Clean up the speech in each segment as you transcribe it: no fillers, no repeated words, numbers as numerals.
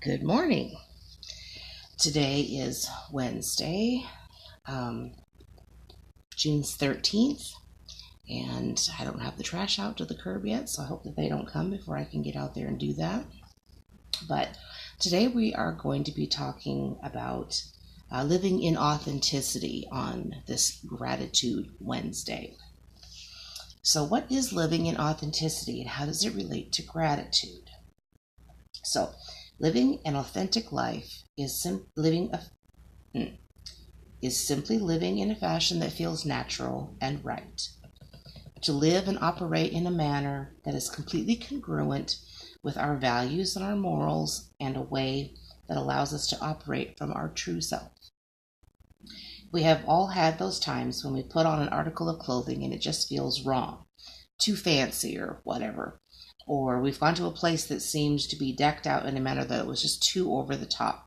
Good morning. Today is Wednesday, um, June 13th, and I don't have the trash out to the curb yet, so I hope that they don't come before I can get out there and do that. But today we are going to be talking about living in authenticity on this Gratitude Wednesday. So, what is living in authenticity and how does it relate to gratitude? So, living an authentic life is simply living in a fashion that feels natural and right. To live and operate in a manner that is completely congruent with our values and our morals and a way that allows us to operate from our true self. We have all had those times when we put on an article of clothing and it just feels wrong, too fancy or whatever. Or we've gone to a place that seems to be decked out in a manner that was just too over the top.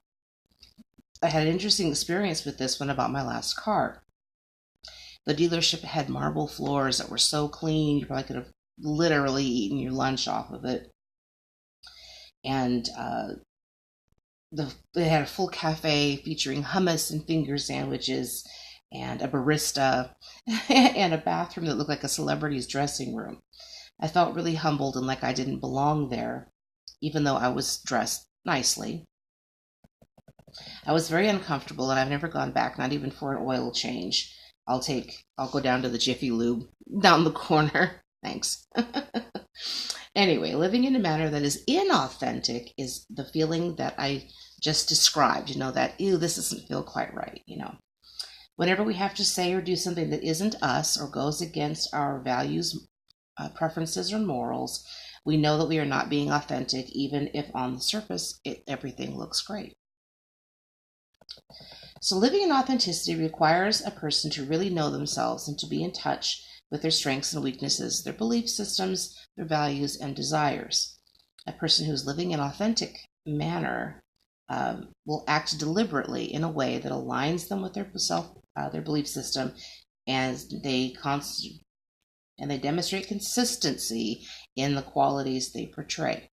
I had an interesting experience with this one about my last car. The dealership had marble floors that were so clean, you probably could have literally eaten your lunch off of it. And they had a full cafe featuring hummus and finger sandwiches and a barista and a bathroom that looked like a celebrity's dressing room. I felt really humbled and like I didn't belong there, even though I was dressed nicely. I was very uncomfortable and I've never gone back, not even for an oil change. I'll go down to the Jiffy Lube down the corner. Thanks. Anyway, living in a manner that is inauthentic is the feeling that I just described, that, ew, this doesn't feel quite right. Whenever we have to say or do something that isn't us or goes against our values, preferences, or morals, we know that we are not being authentic, even if on the surface everything looks great. So living in authenticity requires a person to really know themselves and to be in touch with their strengths and weaknesses, their belief systems, their values, and desires. A person who's living in an authentic manner will act deliberately in a way that aligns them with their belief system, and they demonstrate consistency in the qualities they portray.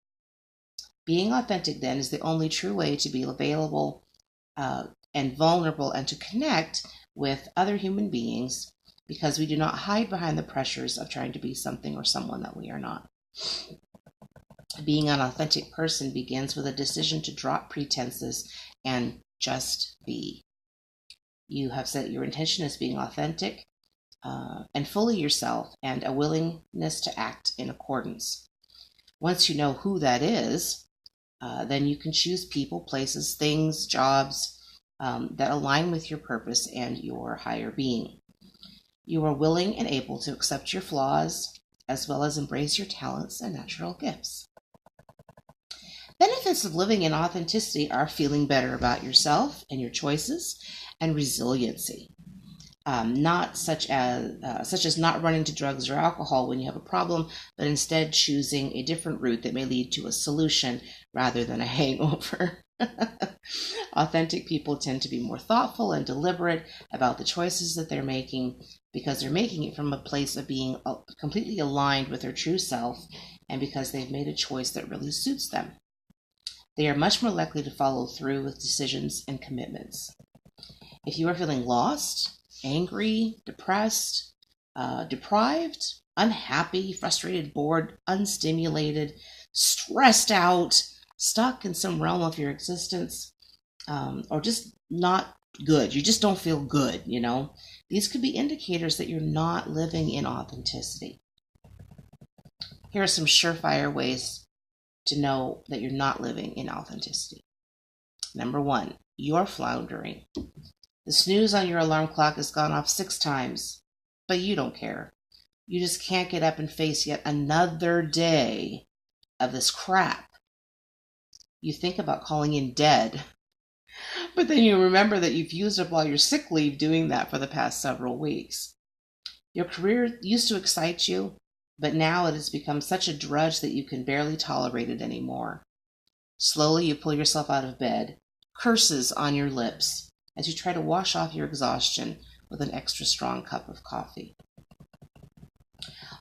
Being authentic, then, is the only true way to be available and vulnerable and to connect with other human beings, because we do not hide behind the pressures of trying to be something or someone that we are not. Being an authentic person begins with a decision to drop pretenses and just be. You have said your intention is being authentic and fully yourself, and a willingness to act in accordance. Once you know who that is, then you can choose people, places, things, jobs that align with your purpose and your higher being. You are willing and able to accept your flaws as well as embrace your talents and natural gifts. Benefits of living in authenticity are feeling better about yourself and your choices, and resiliency. Not such as not running to drugs or alcohol when you have a problem, but instead choosing a different route that may lead to a solution rather than a hangover. Authentic people tend to be more thoughtful and deliberate about the choices that they're making, because they're making it from a place of being completely aligned with their true self, and because they've made a choice that really suits them. They are much more likely to follow through with decisions and commitments. If you are feeling lost, angry, depressed, deprived, unhappy, frustrated, bored, unstimulated, stressed out, stuck in some realm of your existence, or just not good, you just don't feel good, these could be indicators that you're not living in authenticity. Here are some surefire ways to know that you're not living in authenticity. Number 1, you're floundering. The snooze on your alarm clock has gone off 6 times, but you don't care. You just can't get up and face yet another day of this crap. You think about calling in dead, but then you remember that you've used up all your sick leave doing that for the past several weeks. Your career used to excite you, but now it has become such a drudge that you can barely tolerate it anymore. Slowly you pull yourself out of bed, curses on your lips, as you try to wash off your exhaustion with an extra strong cup of coffee.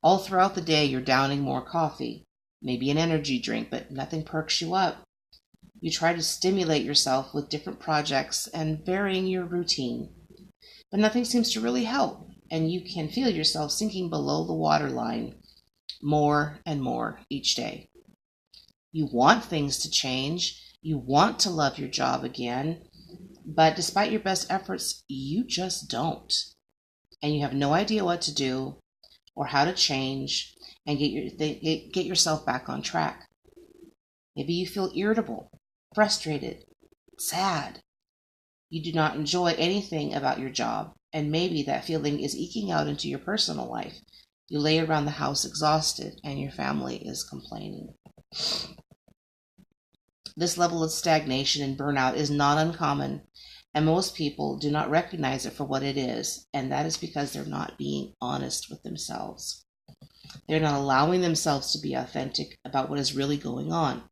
All throughout the day, you're downing more coffee, maybe an energy drink, but nothing perks you up. You try to stimulate yourself with different projects and varying your routine, but nothing seems to really help, and you can feel yourself sinking below the waterline more and more each day. You want things to change, you want to love your job again, but despite your best efforts, you just don't. And you have no idea what to do or how to change and get yourself back on track. Maybe you feel irritable, frustrated, sad. You do not enjoy anything about your job, and maybe that feeling is eking out into your personal life. You lay around the house exhausted, and your family is complaining. This level of stagnation and burnout is not uncommon, and most people do not recognize it for what it is, and that is because they're not being honest with themselves. They're not allowing themselves to be authentic about what is really going on.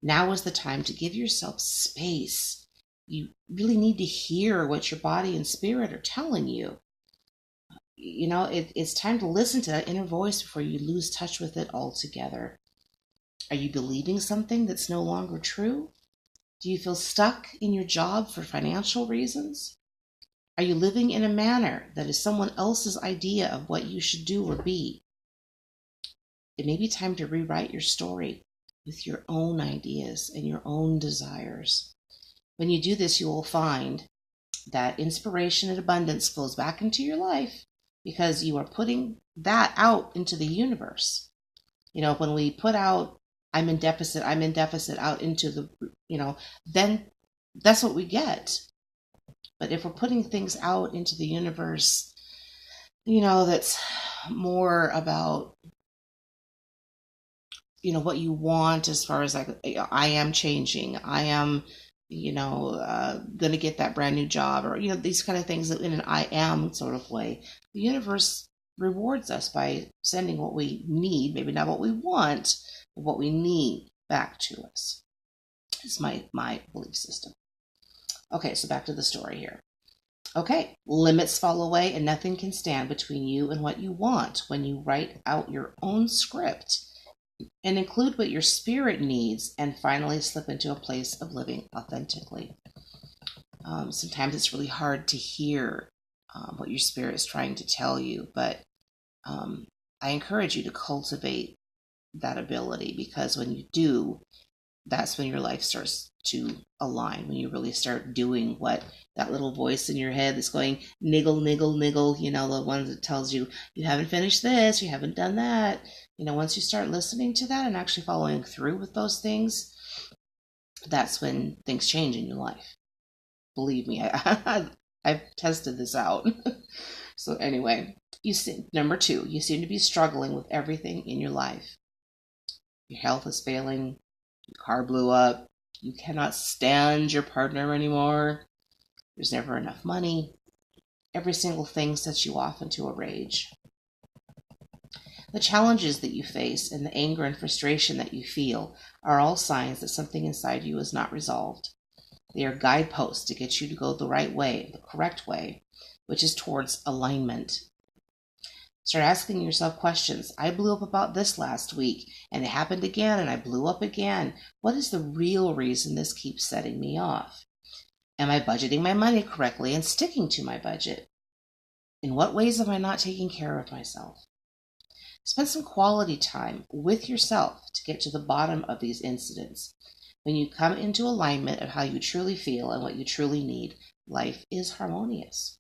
Now is the time to give yourself space. You really need to hear what your body and spirit are telling you. It's time to listen to that inner voice before you lose touch with it altogether. Are you believing something that's no longer true? Do you feel stuck in your job for financial reasons? Are you living in a manner that is someone else's idea of what you should do or be? It may be time to rewrite your story with your own ideas and your own desires. When you do this, you will find that inspiration and abundance flows back into your life because you are putting that out into the universe. When we put out, I'm in deficit out into the, then that's what we get. But if we're putting things out into the universe, that's more about, what you want as far as like, I am changing. I am, going to get that brand new job or, these kind of things in an I am sort of way. The universe rewards us by sending what we need, maybe not what we want, but what we need back to us. It's my belief system. Okay, so back to the story here. Okay, limits fall away and nothing can stand between you and what you want when you write out your own script and include what your spirit needs and finally slip into a place of living authentically. Sometimes it's really hard to hear what your spirit is trying to tell you, but I encourage you to cultivate that ability, because when you do, that's when your life starts to align, when you really start doing what that little voice in your head that's going niggle, niggle, niggle, the one that tells you, you haven't finished this, you haven't done that. Once you start listening to that and actually following through with those things, that's when things change in your life. Believe me, I've tested this out. So anyway, number 2, you seem to be struggling with everything in your life. Your health is failing, your car blew up, you cannot stand your partner anymore, there's never enough money, every single thing sets you off into a rage. The challenges that you face and the anger and frustration that you feel are all signs that something inside you is not resolved. They are guideposts to get you to go the right way, the correct way, which is towards alignment. Start asking yourself questions. I blew up about this last week, and it happened again, and I blew up again. What is the real reason this keeps setting me off? Am I budgeting my money correctly and sticking to my budget? In what ways am I not taking care of myself? Spend some quality time with yourself to get to the bottom of these incidents. When you come into alignment of how you truly feel and what you truly need, life is harmonious.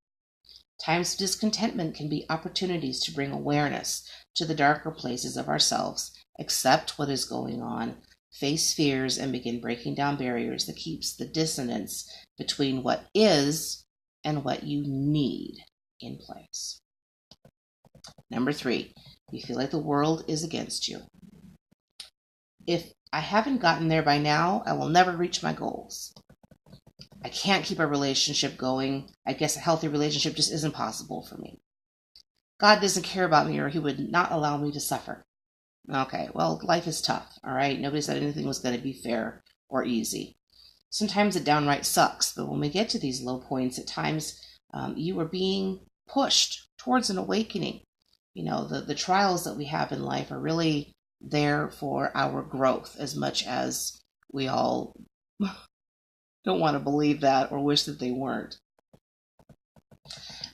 Times of discontentment can be opportunities to bring awareness to the darker places of ourselves, accept what is going on, face fears, and begin breaking down barriers that keeps the dissonance between what is and what you need in place. Number 3, you feel like the world is against you. If I haven't gotten there by now, I will never reach my goals. I can't keep a relationship going. I guess a healthy relationship just isn't possible for me. God doesn't care about me, or he would not allow me to suffer. Okay, well, life is tough, all right? Nobody said anything was going to be fair or easy. Sometimes it downright sucks, but when we get to these low points, at times you are being pushed towards an awakening. The trials that we have in life are really there for our growth as much as we all don't want to believe that or wish that they weren't.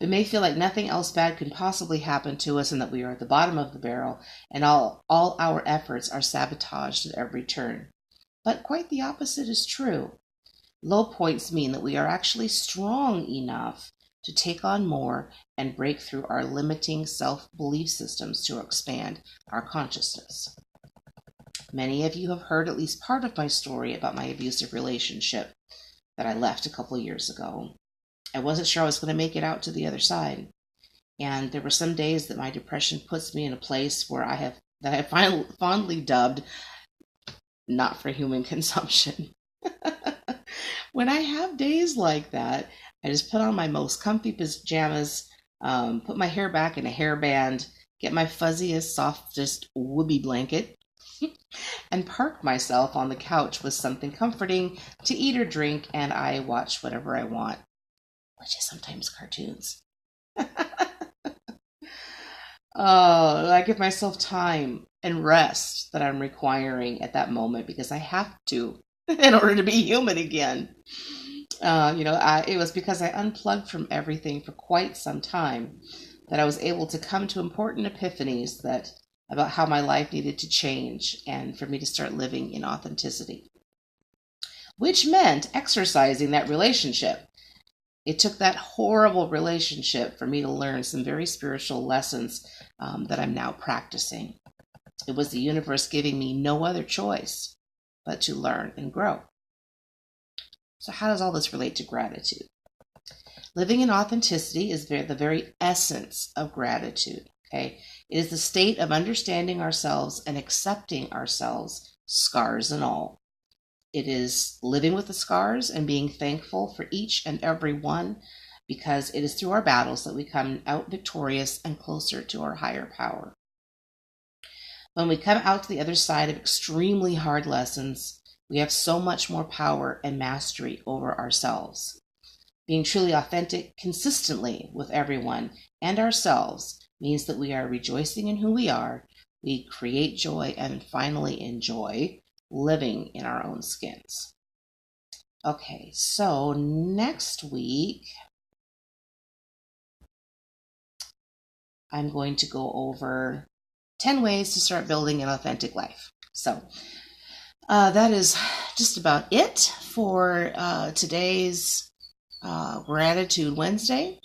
It may feel like nothing else bad can possibly happen to us and that we are at the bottom of the barrel and all our efforts are sabotaged at every turn. But quite the opposite is true. Low points mean that we are actually strong enough to take on more and break through our limiting self-belief systems to expand our consciousness. Many of you have heard at least part of my story about my abusive relationship that I left a couple of years ago. I wasn't sure I was going to make it out to the other side. And there were some days that my depression puts me in a place where I fondly dubbed not for human consumption. When I have days like that, I just put on my most comfy pajamas, put my hair back in a hairband, get my fuzziest, softest whoopee blanket, and park myself on the couch with something comforting to eat or drink, and I watch whatever I want, which is sometimes cartoons. I give myself time and rest that I'm requiring at that moment because I have to in order to be human again. It was because I unplugged from everything for quite some time that I was able to come to important epiphanies about how my life needed to change and for me to start living in authenticity, which meant exercising that relationship. It took that horrible relationship for me to learn some very spiritual lessons that I'm now practicing. It was the universe giving me no other choice but to learn and grow. So how does all this relate to gratitude? Living in authenticity is the very essence of gratitude. Okay, it is the state of understanding ourselves and accepting ourselves, scars and all. It is living with the scars and being thankful for each and every one, because it is through our battles that we come out victorious and closer to our higher power. When we come out to the other side of extremely hard lessons, we have so much more power and mastery over ourselves. Being truly authentic consistently with everyone and ourselves means that we are rejoicing in who we are, we create joy, and finally enjoy living in our own skins. Okay, so next week, I'm going to go over 10 ways to start building an authentic life. So that is just about it for today's Gratitude Wednesday.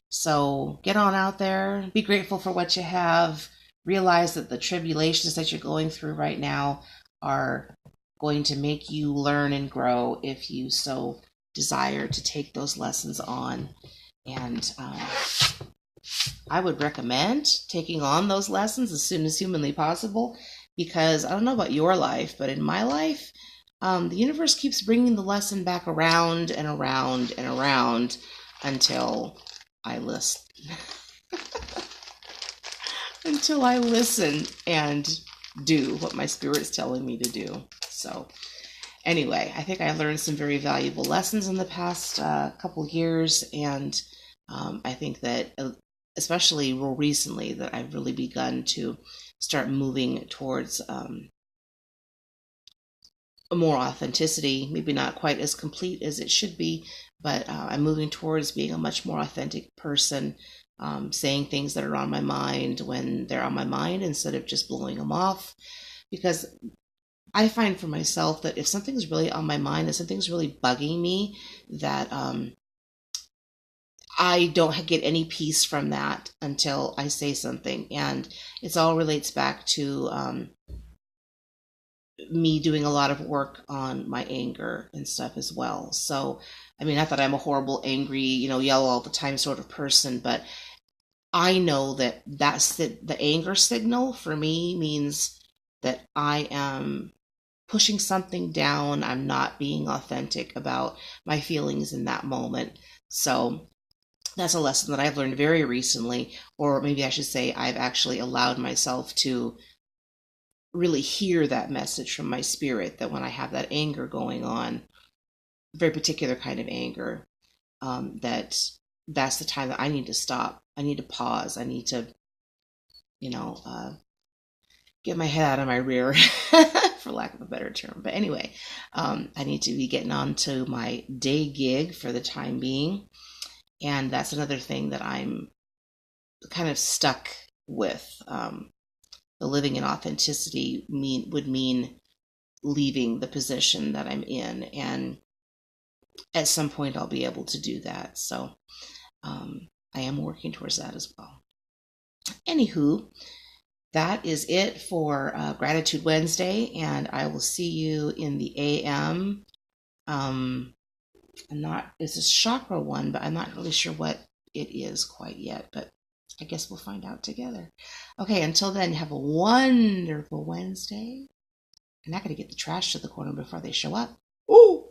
So get on out there, be grateful for what you have, realize that the tribulations that you're going through right now are going to make you learn and grow if you so desire to take those lessons on. And I would recommend taking on those lessons as soon as humanly possible, because I don't know about your life, but in my life, the universe keeps bringing the lesson back around and around and around until I listen. Until I listen and do what my spirit's telling me to do. So anyway, I think I learned some very valuable lessons in the past couple years, and I think that especially more recently that I've really begun to start moving towards more authenticity, maybe not quite as complete as it should be, but I'm moving towards being a much more authentic person, saying things that are on my mind when they're on my mind instead of just blowing them off. Because I find for myself that if something's really on my mind, if something's really bugging me, that I don't get any peace from that until I say something. And it all relates back to me doing a lot of work on my anger and stuff as well. So, I mean, not that I'm a horrible, angry, yell all the time sort of person, but I know that that's the anger signal for me means that I am pushing something down. I'm not being authentic about my feelings in that moment. So that's a lesson that I've learned very recently, or maybe I should say I've actually allowed myself to really hear that message from my spirit, that when I have that anger going on, very particular kind of anger, that's the time that I need to stop. I need to pause. I need to, get my head out of my rear for lack of a better term. But anyway, I need to be getting on to my day gig for the time being. And that's another thing that I'm kind of stuck with. The living in authenticity would mean leaving the position that I'm in. And at some point I'll be able to do that. So I am working towards that as well. Anywho, that is it for Gratitude Wednesday, and I will see you in the AM. It's a chakra one, but I'm not really sure what it is quite yet, but I guess we'll find out together. Okay, until then, have a wonderful Wednesday. And I gotta get the trash to the corner before they show up. Ooh!